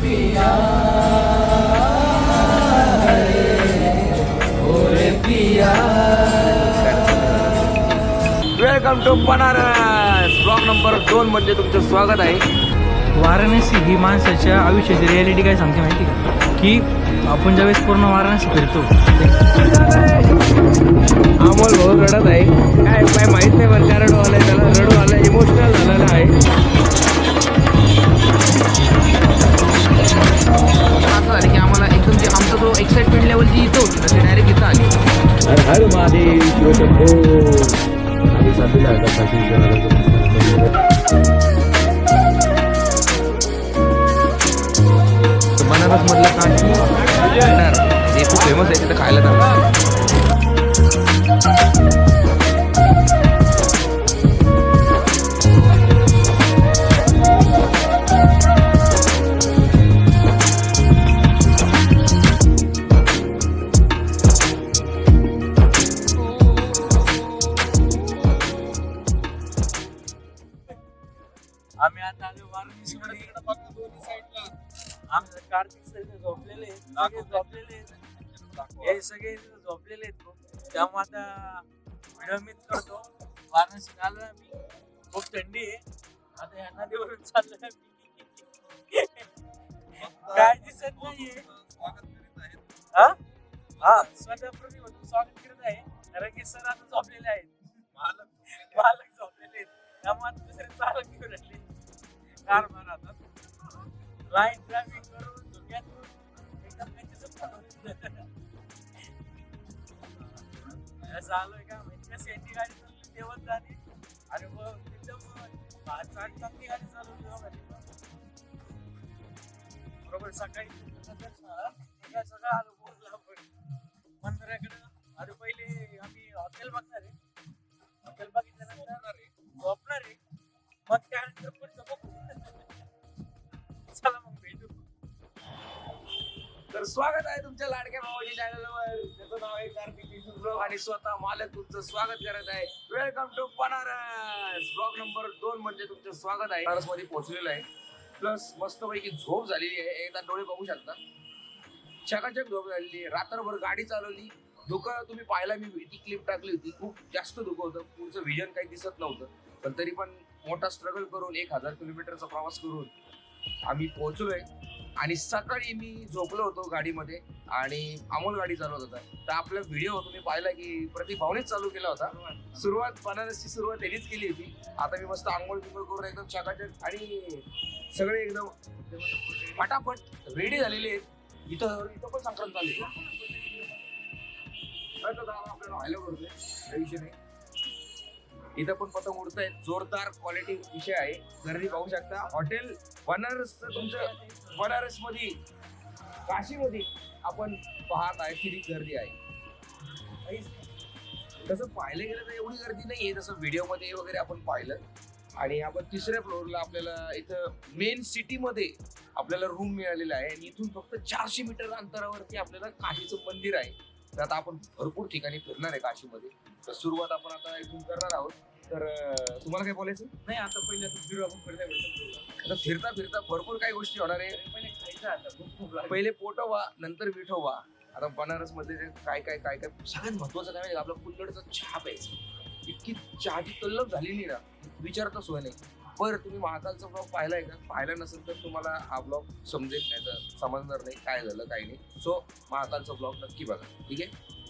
पिया ओरे पिया. Welcome to Banaras. Blog number 2 मध्ये तुमचं स्वागत आहे. वाराणसी ही माणसाच्या आयुष्याची रियालिटी काय सांगते माहिती का, की आपण ज्यावेळेस पूर्ण वाराणसी फिरतो. अमोल भाऊ रडत आहे. काय माहित नाही बरं का, रडू आलाय त्याला, रडू आलाय, इमोशनल झालेला आहे. असं झालं की आम्हाला एकदम जे आमचा जो एक्साइटमेंट लेवल जी इथं होती ना, ते डायरेक्ट इथं आली. हर हर महादेव शिवशंभो. आणि साथीला आता पाठी बनारस मधला काशी हे खूप फेमस आहे, तिथं खायला जातात. आम्ही आता आलो वाराणसीमध्ये. आमचं कार्तिक सर झोपलेले हे सगळे झोपलेले आहेत. त्यामुळे आता व्हिडिओ मीच करतो. वाराणसीत आलो आम्ही, खूप थंडी आहे. आता या नदीवरून चाललोय आम्ही. काय दिसत नाहीये. हा हा स्वतः प्रतिभा स्वागत करत आहे, कारण की सर आता झोपलेले आहेत. मालक झोपलेले आहेत, त्यामुळे आता दुसरे चालक घेऊन राहिले कार मारतात. लाईन ड्रायव्हिंग करून धुक्यातून एकदम असं आलोय का माहिती का. सेंटी गाडी चालली तेव्हाच झाली आणि मग एकदम चांगली गाडी चालवली बरोबर. सकाळी सगळं आलो पोहोचलो आपण मंदिराकडे. आणि पहिले आम्ही हॉटेल बघणार आहे. हॉटेल बघितल्यानंतर झोपणार आहे, मग त्यानंतर पुढचं बघू. चला मग भेटू. तर स्वागत आहे तुमच्या लाडक्या भावाच्या चॅनलवर. त्याचं नाव आहे कार्तिक ब्लॉग आणि स्वतः मालक तुमचं स्वागत करत आहे. Welcome to Banaras. Blog number 2 मध्ये तुमचं स्वागत आहे. बनारस मध्ये पोहोचलेलं आहे. प्लस मस्तपैकी झोप झालेली आहे. एकदा डोळे बघू शकता, चकाचक झोप झालेली आहे. रात्रभर गाडी चालवली. धुकं तुम्ही पाहिला, मी ती क्लिप टाकली होती. खूप जास्त धुकं होतं, पुढचं व्हिजन काही दिसत नव्हतं. पण तरी पण मोठा स्ट्रगल करून 1000 किलोमीटरचा प्रवास करून आम्ही पोहोचलोय. आणि सकाळी मी झोपलो होतो गाडीमध्ये आणि अमोल गाडी चालवत होता. तर आपला व्हिडिओ तुम्ही पाहिला की प्रतीक भाऊनेच चालू केला होता. सुरुवात बनारसची सुरुवात त्यांनीच केली होती. आता मी मस्त आंघोळ बिंघोळ करून एकदम चकाचक आणि सगळे एकदम फटाफट रेडी झालेले आहेत. इथं पण संक्रांत चालू आहे. आपल्याला व्हायला करतोय, काही विषय नाही. इथं पण पतंग उडत आहेत. जोरदार क्वालिटी विषय आहे. गर्दी पाहू शकता. हॉटेल बनारस तुमचं बनारस मध्ये, काशी मध्ये आपण पाहत आहे किती गर्दी आहे. तसं पाहिलं गेलं तर एवढी गर्दी नाहीये जसं व्हिडिओ मध्ये वगैरे आपण पाहिलं. आणि आपण 3ऱ्या फ्लोअरला आपल्याला इथं मेन सिटी मध्ये आपल्याला रूम मिळालेला आहे. आणि इथून फक्त 400 मीटर अंतरावरती आपल्याला काशीचं मंदिर आहे. तर आता आपण भरपूर ठिकाणी फिरणार आहे काशीमध्ये. तर सुरुवात आपण आता इथून करणार आहोत. तर तुम्हाला काय बोलायचं नाही. आता पहिले आता फिरता फिरता भरपूर काही गोष्टी होणार आहे. पहिले खायचं, आता पहिले पोटोवा नंतर विठोवा. आता बनारस मध्ये काय काय काय काय सगळ्यात महत्वाचं काय आपला कुल्हडचा चहा प्यायचा. इतकी चहाची तल्लफ झालेली ना, विचारता सोय नाही. बरं, तुम्ही महाकालचा ब्लॉग पाहिलाय का? पाहिला नसेल तर तुम्हाला हा ब्लॉग समजेल, नाही तर समजणार नाही काय झालं काय नाही. सो महाकालचा ब्लॉग नक्की बघा, ठीक आहे.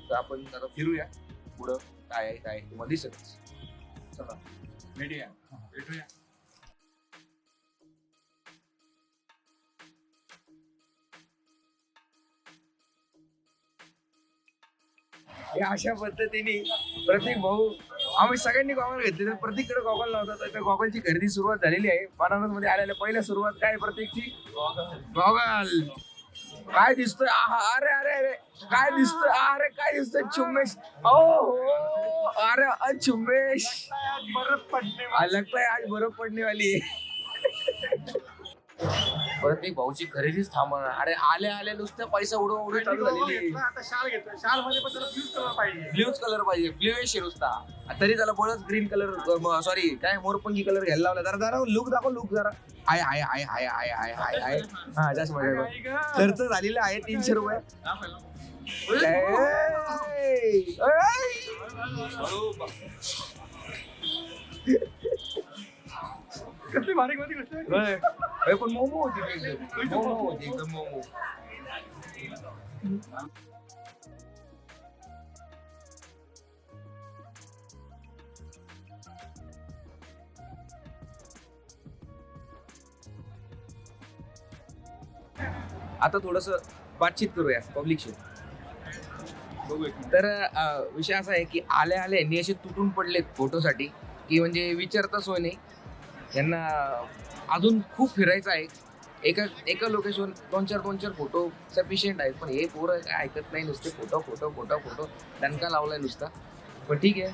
तर आपण आता फिरूया पुढं, काय आहे काय तुम्हाला दिसतच. चला भेटूया. अशा पद्धतीने प्रतीक भाऊ, आम्ही सगळ्यांनी गॉगल घेतले. प्रतीककडे गॉगल नव्हता, तर त्या गॉगलची खरेदी सुरुवात झालेली आहे. बनारस मध्ये आलेल्या पहिल्या सुरुवात काय प्रतीकची? गॉगल. काय दिसतोय? अरे अरे अरे काय दिसतोय? अरे काय दिसतोय? चुम्मेश. हो अरे चुम्मेश, बर्फ पडने लगता है आज बर्फ पडने वाली है. परत एक भाऊची खरेदीच थांबणार. अरे आले आले नुसतं पैसा उडवून चालू झालेली. आता शाल घेतोय, शाल मध्ये पण त्याला ब्लू कलर पाहिजे. ब्ल्यूच कलर पाहिजे, ब्ल्यूइश नुसता. तरी त्याला बोलच ग्रीन कलर, सॉरी काय मोरपंखी कलर घ्यायला लावला. जरा जरा लुक दाखव, लुक जरा. आहे आहे आहे आहे आहे आहे आहे आहे हा जास्त मजा खर्च झालेला आहे 300 रुपये. कसली बारीक मध्ये गोष्ट. पण मोमो होती ती एकदम. मोमो होती एकदम मोमो. आता थोडस बातचीत करूया पब्लिकशी. तर विषय असा आहे की आले आले यांनी असे तुटून पडलेत फोटोसाठी की म्हणजे विचारता सोय नाही. यांना अजून खूप फिरायचं आहे. एका लोकेशन दोन चार फोटो सफिशियंट आहेत. पण हे पोरं काय ऐकत नाही, नुसते फोटो फोटो फोटो फोटो दणका लावलाय नुसता. पण ठीक आहे,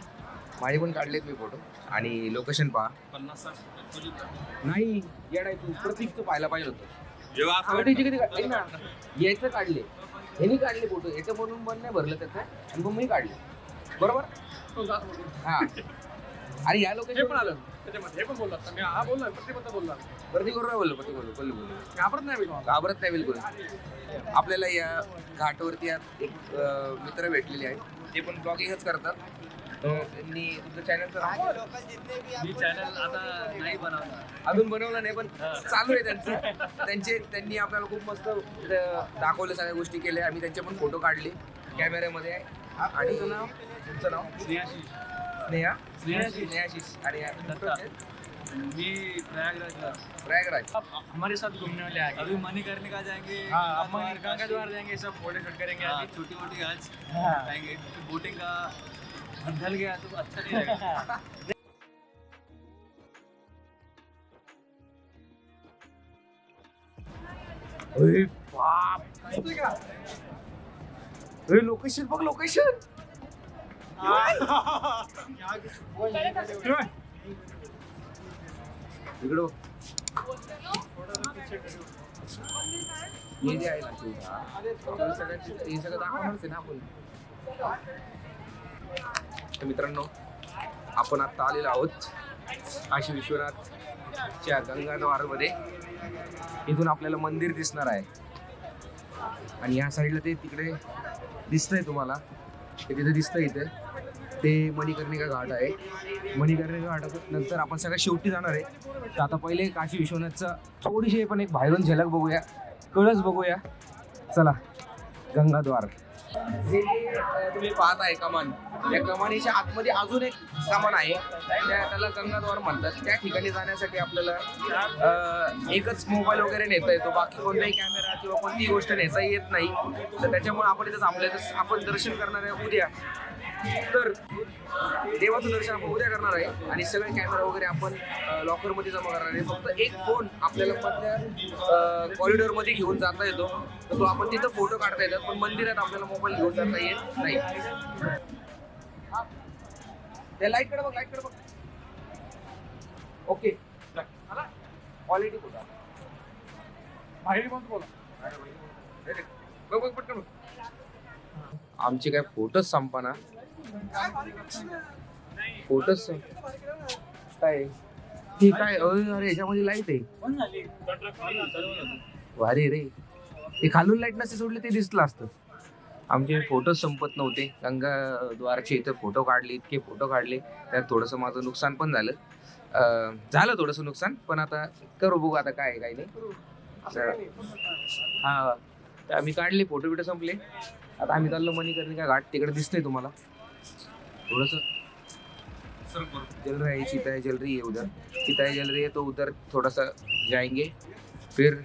माझे पण काढलेत मी फोटो. आणि लोकेशन पहा. 50 नाही येडाय तू, प्रतीक तर पाहायला पाहिजे होतं. जेव्हा ऐक ना, यायचं काढले, ह्यांनी काढले फोटो, याचं म्हणून मन नाही भरलं त्याचं आणि मग मी काढले. बरोबर हा. आणि या हे लोकेशन पण आलं त्याच्यामध्ये, हे पण बोलला. मी हा बोलला, प्रत्येक बोलला. प्रतीक बरोबर बोललो, प्रतीक बोललो. घाबरत नाही मी तुम्हाला. घाबरत नाही बिलकुल. आपल्याला या घाटावरती एक मित्र भेटलेले आहेत. ते पण ब्लॉगिंगच करतात. त्यांनी तुमचं चॅनलचं नाव मी चॅनल आता नाही बनवणार. अजून बनवलं नाही पण चालू आहे त्यांचं. त्यांनी आपल्याला खूप मस्त दाखवले, सगळ्या गोष्टी केल्या. आम्ही त्यांचे पण फोटो काढले कॅमेऱ्यामध्ये. आणि तुमचं नाव स्नेहाशीष. आणि मी प्रयागराज. हमारे साथ घूमने वाले आगे अभी मणिकर्णिका का जाएंगे. हाँ, हम गंगा द्वार जाएंगे, सब फोटो शूट करेंगे. छोटी मोटी आज आएंगे. बोटिंग का ढल गया तो अच्छा नहीं लगेगा. अरे बाप, लोकेशन बघ, लोकेशन. इकडं बघ. हे जे आहे ना हे सगळं दाखवणारच आहे ना आपण. तर मित्रांनो, आपण आता आलेलो आहोत काशी विश्वनाथच्या गंगाद्वारमध्ये. इथून आपल्याला मंदिर दिसणार आहे. आणि या साईडला ते तिकडे दिसतंय तुम्हाला, ते तिथे दिसतंय इथे, ते मणिकर्णिका घाट आहे. मणिकर्णिका घाटात नंतर आपण सगळ्या शेवटी जाणार आहे. तर आता पहिले काशी विश्वनाथचा थोडीशी पण एक बाहेरून झलक बघूया, कळस बघूया. चला, गंगाद्वार. हे तुम्ही पाहत आहे कमान, या कमानीच्या आतमध्ये अजून एक कमान आहे, त्याला गंगाद्वार म्हणतात. त्या ठिकाणी जाण्यासाठी आपल्याला एकच मोबाईल वगैरे नेता येतो, बाकी कोणताही कॅमेरा किंवा कोणतीही गोष्ट नेता येत नाही. तर त्याच्यामुळे आपण इथं थांबलोय. तर आपण दर्शन करणार आहे उद्या. तर देवाचं दर्शन आपण उद्या करणार आहे आणि सगळे कॅमेरा वगैरे आपण लॉकरमध्ये जमा करणार आहे. फक्त एक फोन आपल्याला मधल्या कॉरिडॉरमध्ये घेऊन जाता येतो, तर तो आपण तिथं फोटो काढता येतात. पण मंदिरात आपल्याला मोबाईल घेऊन जाता येत नाही. त्या लाईटकडे बघ, लाईटकडे बघ. ओके, क्वालिटी कुठं बाहेर पण बोला. बघ बघ पटकन बघ. आमचे काय फोटोच संपना. फोटोच काय हे काय. अरे याच्यामध्ये लाईट आहे, भारी रे. ते खालून लाईट नसते सोडले ते दिसलं असतं. आमचे फोटोच संपत नव्हते. गंगाद्वारचे इथं फोटो काढले, इतके फोटो काढले. त्यात थोडंसं माझं नुकसान पण झालं थोडंसं नुकसान. पण आता करू बघू आता काय काही नाही. हा, तर आम्ही काढले फोटो बिटो संपले. आता आम्ही चाललो मणिकर्णिका घाट. तिकडे दिसतंय तुम्हाला थोडंसं जल रहा है, चिता है जल रही है उधर, चिता है जल रही है तो उधर थोड़ा सा जाएंगे. फिर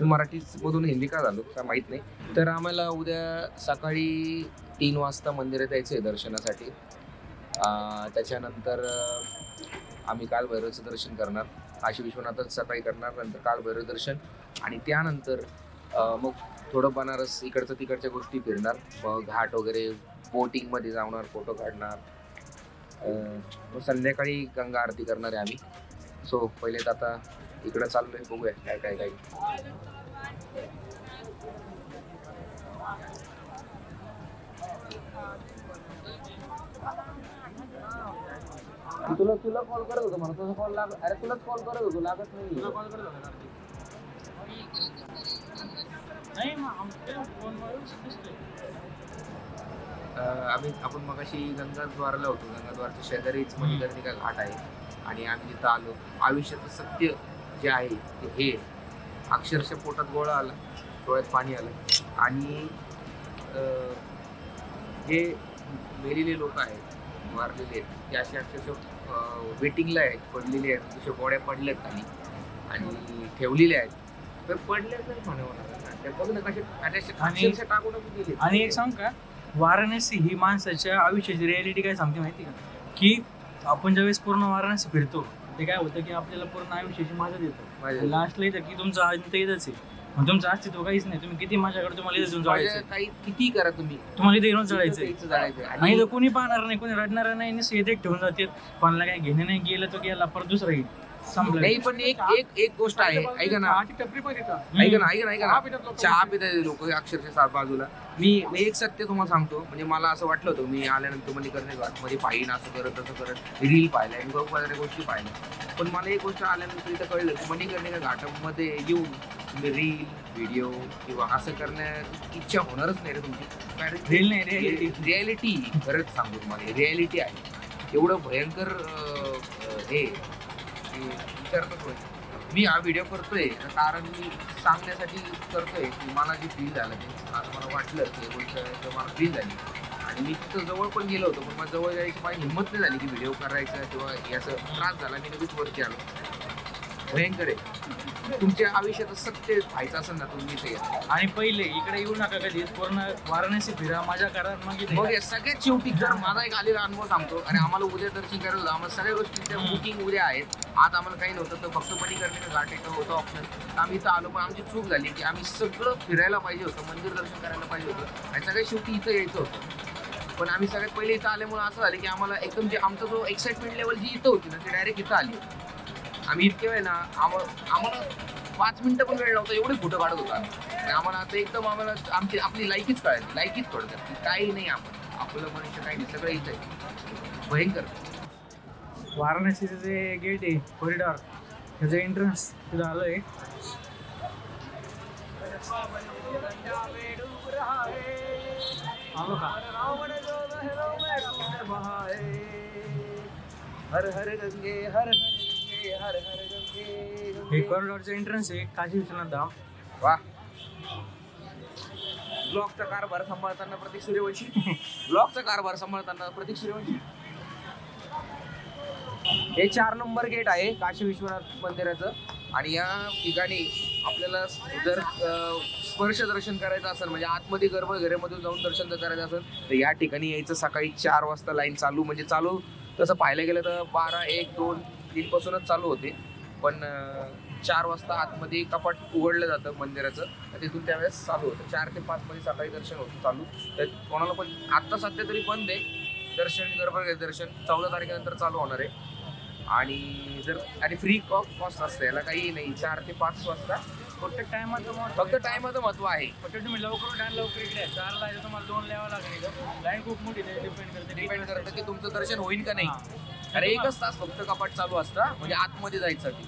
मराठी मधून हिंदी का झालो का माहीत नाही. तर आम्हाला उद्या सकाळी 3 वाजता मंदिरात यायचं आहे दर्शनासाठी. त्याच्यानंतर आम्ही कालभैरवचं दर्शन करणार. काशी विश्वनाथच सकाळी करणार, नंतर कालभैरव दर्शन. आणि त्यानंतर मग थोडं बनारस इकडचं तिकडच्या गोष्टी फिरणार. मग घाट वगैरे बोटिंगमध्ये जाणार, फोटो काढणार. मग संध्याकाळी गंगा आरती करणार आहे आम्ही. सो पहिले तर आता इकडं चाललोय, बघूया काय काय काय. तुला कॉल करत होतो म्हणून तुझा कॉल लागत. अरे तुलाच कॉल करत होतो, लागत नाही. नाही मग आमच्या फोनवरून दिसतोय. आपण मगाशी गंगाद्वारला होतो. गंगाद्वारच्या शेजारीच मणिकर्णिका घाट आहे आणि आम्ही तिथं आलो. आयुष्याचं सत्य जे आहे ते हे अक्षरशः पोटात गोळा आला, डोळ्यात पाणी आलं. आणि जे मेलेले लोक आहेत, वारलेले आहेत, ते असे अक्षरशः वेटिंगला आहेत, पडलेले आहेत. जसे गोड्या पडल्यात खाली आणि ठेवलेले आहेत. तर पडल्याच नाही म्हणावं, त्या बघ ना कसे अक्षरशः टाकून गेले. आणि एक सांग का, वाराणसी ही माणसाच्या आयुष्याची रियालिटी काय सांगते माहिती का, की आपण ज्यावेळेस पूर्ण वाराणसी फिरतो ते काय होतं की आपल्याला पूर्ण आयुष्याची मजा देतो. लास्टला येतं की तुमचं अंत येतच आहे, मग तुमचं अस्तित्व काहीच नाही. तुम्ही किती मजा करतो, तुम्हाला इथे येऊन जायचं, काही किती करा तुम्हाला इथे येऊन जळायचं. जायचं. आणि इथं कोणी पाहणार नाही, कोणी रडणार नाही, निश्चित एक ठेवून जाते. कोणाला काही घेणं नाही, गेलं तो गेला, परत दुसरा येईल, संपलं. नाही पण एक गोष्ट आहे, ऐका ना, टपरी पण येतात. ऐका ना, चहा पितात लोक अक्षरशः सात बाजूला. मी एक सत्य तुम्हाला सांगतो, म्हणजे मला असं वाटलं होतं, मी आल्यानंतर मणिकर्णिका घाटमध्ये पाहिन असं करत तसं करत रील पाहिल्या आणि बरोबर साऱ्या गोष्टी पाहिल्या. पण मला एक गोष्ट आल्यानंतर इथं कळलं की मणिकर्णिका घाटामध्ये येऊन तुम्ही रील, व्हिडिओ किंवा असं करण्याची इच्छा होणारच नाही रे तुमची. रील नाही, रियालिटी खरंच सांगू तुम्हाला, रियालिटी आहे. एवढं भयंकर हे विचारतच होईल. मी हा व्हिडिओ करतोय कारण मी सांगण्यासाठी करतोय की मला जे फील झालं ते आज मला वाटलं की गोष्ट मला फील झाली. आणि मी तिथं जवळ पण गेलो होतो, पण मला जवळ जायची माझी हिंमत नाही झाली की व्हिडिओ करायचा किंवा याचा त्रास झाला. मी लगेच वरती आलो. भयंकर आहे. तुमच्या आयुष्यात सत्य व्हायचं असेल ना, तुम्ही इथे या. आणि पहिले इकडे येऊ नका कधी, पूर्ण वाराणसी फिरा, मजा करा, मग इथे मग सगळ्यात शेवटी जर माझा एक आलेला अनुभव सांगतो. आणि आम्हाला उद्या दर्शन करायला होतं, आम्हाला सगळ्या गोष्टींच्या बुकिंग उद्या आहेत. आज आम्हाला काही नव्हतं, तर फक्त मणिकर्णिका घाट एक होतं ऑप्शन. तर आम्ही इथं आलो, पण आमची चूक झाली की आम्ही सगळं फिरायला पाहिजे होतं, मंदिर दर्शन करायला पाहिजे होतं आणि सगळ्यात शेवटी इथं यायचं होतं. पण आम्ही सगळ्यात पहिले इथं आल्यामुळे असं झालं की आम्हाला एकदम जे आमचा जो एक्साइटमेंट लेवल जी इथं होती ना, ती डायरेक्ट इथं आली. आम्ही इतके वेळ ना आम्हाला 5 मिनिटं पण वेळ नव्हता, एवढे फोटो काढत होता. आणि आम्हाला आता एकदम आम्हाला आपली लायकीच कळाली, लायकीच थोडक्यात की काही नाही, आपलं मनुष्य काही नाही, सगळं इथं आहे. भयंकर. वाराणसीचं जे गेट आहे, कॉरिडॉर, त्याचं एंट्रन्स तिथं आलोय. आलो का? हर हर गंगे हर हर गंगे हर हर गंगे. हे कॉरिडॉरचं एंट्रन्स आहे, काशी विश्वनाथ धाम. वा. ब्लॉकचा कारभार सांभाळताना प्रतीक सूर्यवंशी. ब्लॉकचा कारभार सांभाळताना प्रतीक सूर्यवंशी. हे 4 नंबर गेट आहे काशी विश्वनाथ मंदिराचं. आणि या ठिकाणी आपल्याला जर स्पर्श दर्शन करायचं असेल, म्हणजे आतमध्ये गर्भगृहामधून जाऊन दर्शन जर करायचं असेल, तर या ठिकाणी यायचं. सकाळी 4 वाजता लाईन चालू, म्हणजे चालू तसं पाहायला गेलं तर 12, 1, 2, 3 पासूनच चालू होते. पण 4 वाजता आतमध्ये कपाट उघडलं जातं मंदिराचं, तर तिथून त्यावेळेस चालू होतं. 4 ते 5 मध्ये सकाळी दर्शन होतं चालू. तर कोणाला पण आत्ता सध्या तरी बंद आहे दर्शन, गर्भगृह दर्शन 14 तारखेनंतर चालू होणार आहे. आणि फ्री कॉस्ट असतं, याला काही नाही. 4 ते 5 वाजता फक्त टायमाचं महत्व आहे. फक्त तुम्ही लवकर इकडे 4 ला तुम्हाला 2 लावा लागेल. लाईन खूप मोठी डिपेंड करतं की तुमचं दर्शन होईल का नाही. अरे 1च तास फक्त कपाट चालू असतं, म्हणजे आतमध्ये जायसाठी.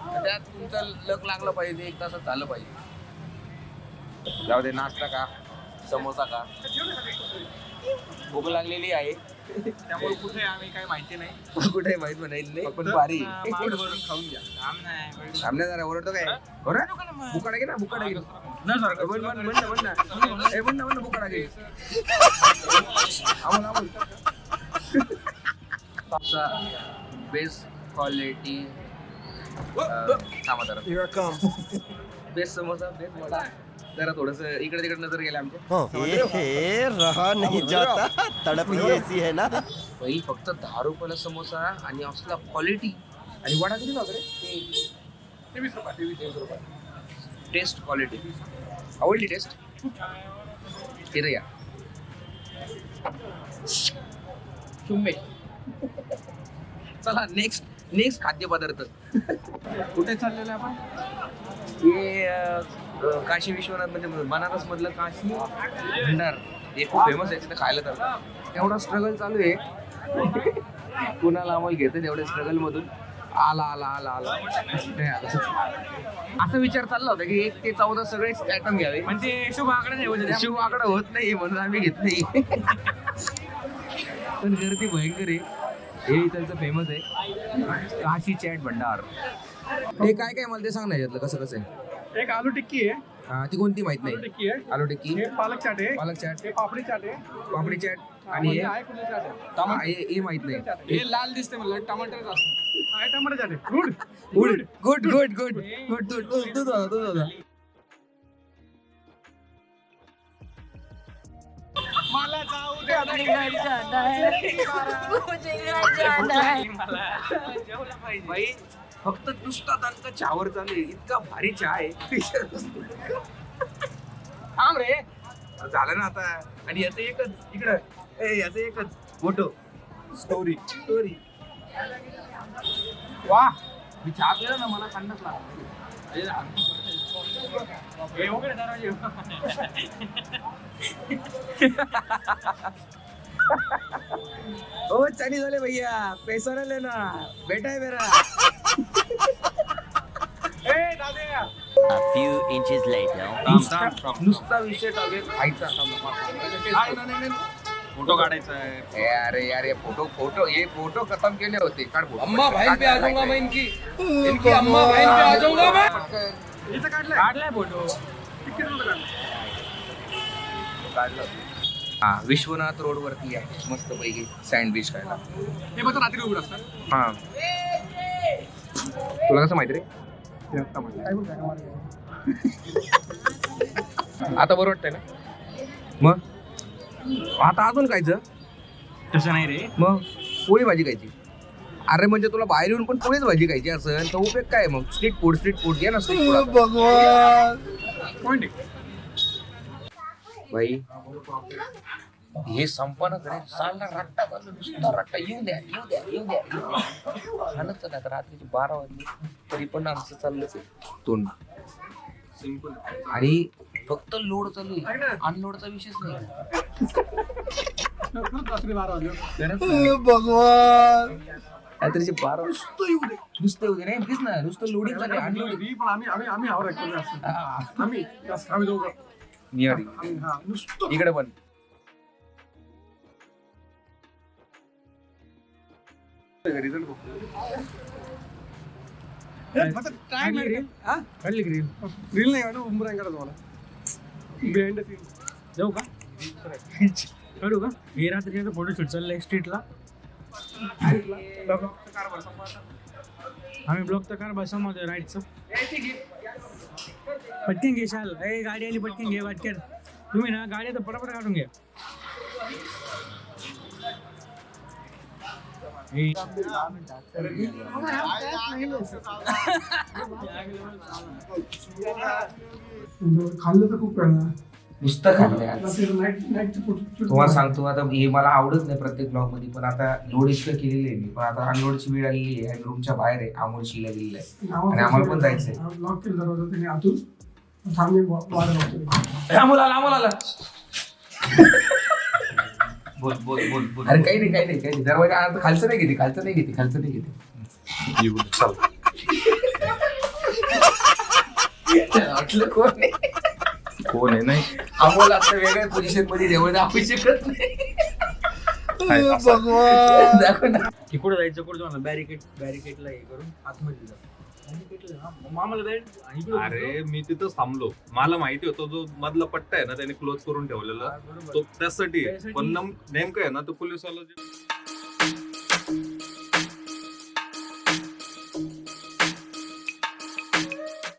तर त्यात तुमचं लक लागलं पाहिजे, 1 तासात झालं पाहिजे. जाऊ दे, नाश्ता का, समोसा का, भूक लागलेली आहे. त्यामुळे कुठे आम्ही काही माहिती नाही, कुठे माहित नाही, पण भारी. भरून खाऊन घ्या. सामने जरा ओरडतो काय, बुकाडा घे ना, बुकाडा घे बुकाडा घे. Best quality, best samosa, best vada. जरा थोडस इकडे तिकडे नजर गेला आमच्या. रहा नहीं जाता, तड़प ही ऐसी है ना. भाई फक्त 10 रुपयाला समोसा आणि असला क्वालिटी. आणि वडा किती लागले? 23 रुपये. टेस्ट क्वालिटी आवडली, टेस्ट इथं या. चुम्मे. चला नेक्स्ट नेक्स्ट खाद्यपदार्थ कुठे चाललेलं आपण हे काशी विश्वनाथ म्हणजे बनारस मधलं काशी भंडार हे खूप फेमस आहे तिथे खायला तर एवढा स्ट्रगल चालू आहे कुणाला आम्हाला घेतं तेवढ्या स्ट्रगल मधून आला आला आला आला नाही आला. असा विचार चालला होता की 1 ते 14 सगळेच आयटम घ्यावे म्हणजे शुभ आकडे नाही होते शिव आकडा होत नाही म्हणून आम्ही घेत नाही पण गर्दी भयंकर आहे. हे इथलचं फेमस आहे काशी चॅट भंडार. हे काय काय मला ते सांग ना यातलं कसं कसं आहे. एक आलू टिक्की आहे, ती कोणती माहित आलू नाही. टिक्की आहे, आलू टिक्की हे पालक चाट आहे, पालक चाट हे पापडी चाट आहे, पापडी चाट आणि आणि हे आहे कुठली चाट आहे, हे माहित नाही. हे लाल दिसते मला टमाटर असतं, आहे टमाटर चाट आहे. Good good good good good good तू होता मला जाऊ दे आता. भाई फक्त नुसता दणका चहावर चालू आहे. इतका भारी चहा आहे थांब रे झालं ना आता. आणि याचं एकच इकडं याचं एकच फोटो स्टोरी वा मी चहा पिला ना मला थंडच लागला. हे वगैरे दरवाजे. ओ चालीस वाले भैया पैसा न लेना बेटा है मेरा. ए दादा A few inches later. नुसता विषय टाकेल खायचा. फोटो काढायचा आहे. अरे यार ये फोटो ये फोटो खत्म केले होते. काढ फोटो. अम्मा बहन पे आ जाऊंगा मैं इनकी अम्मा बहन पे आ जाऊंगा मैं. इथं काढलाय फोटो. काढलं. हा विश्वनाथ रोड वरती आहे मस्त पैकी सँडविच खायला. हे बघा रात्री उघड असतात. हा तुला कसं माहिती रे. आता बरं वाटतंय ना मग. आता अजून खायचं तसं नाही रे. मग पोळी भाजी खायची. अरे म्हणजे तुला बाहेर येऊन पण पोळीच भाजी खायची असेल तर उपयोग काय मग. स्ट्रीट फूड घे ना स्ट्रीट फूड. पॉइंट आहे. भाई हे संपन्न करे चालला रट्टा चालू नुसता रट्टा. येऊ द्या खाणच नाही तर रात्रीची 12 वाजली तरी पण आमचं चाललंच आहे तोंड. सिंपल. आणि फक्त लोड चालू आहे अनलोडचा विषयच नाही. रात्री 12 वाजले. रात्रीचे 12 नुसतं येऊ दे नाही तेच ना नुसतं लोडिंग चालू आहे अनलोडिंग. पण आम्ही आवर असतो. आम्ही दोघं. हा नुसतं इकडे पण काढली ग्रील नाही ना उंबरांग करा तुम्हाला. बिहाइंड द सीन जाऊ का काढू का. हे रात्रीचा फोटो शूट चाललाय स्ट्रीटला. आम्ही ब्लॉकचा कार समोर राईटचं. पटकन घे शाल. ए गाडी आली पटकन घे पटकन. तुम्ही ना गाडी तर पटापट काढून घ्या. खाल्लं तर खूप वेळा. नुसतं खाल्लंय. तुम्हाला सांगतो आता हे मला आवडत नाही प्रत्येक ब्लॉग मध्ये पण आता लोड इतकं केलेलं आहे मी. पण आता अनलोडची वेळ आलेली आहे आणि रूमच्या बाहेर आहे आमोरशीला गेलेलं आहे आणि आम्हाला पण जायचंय. लॉक केलं दरवाजा त्याने आतून. थांबे आम्हाला बोल अरे काही नाही दरवाजा आता खालचं नाही घेते. वाटलं कोण आहे नाही आम्हाला आता वेगळ्या पोझिशन मध्ये जेवण आपण शकत नाही. दाखव ना की कुठं जायचं कुठं जाऊ. बॅरिकेडला हे करून आतमध्ये जा. मामाला जाईल. अरे मी तिथंच थांबलो. मला माहिती होतं जो मधला पट्टा आहे ना त्याने क्लोज करून ठेवलेला तो त्यासाठी पण नेमकं आहे ना तो पोलिसवाला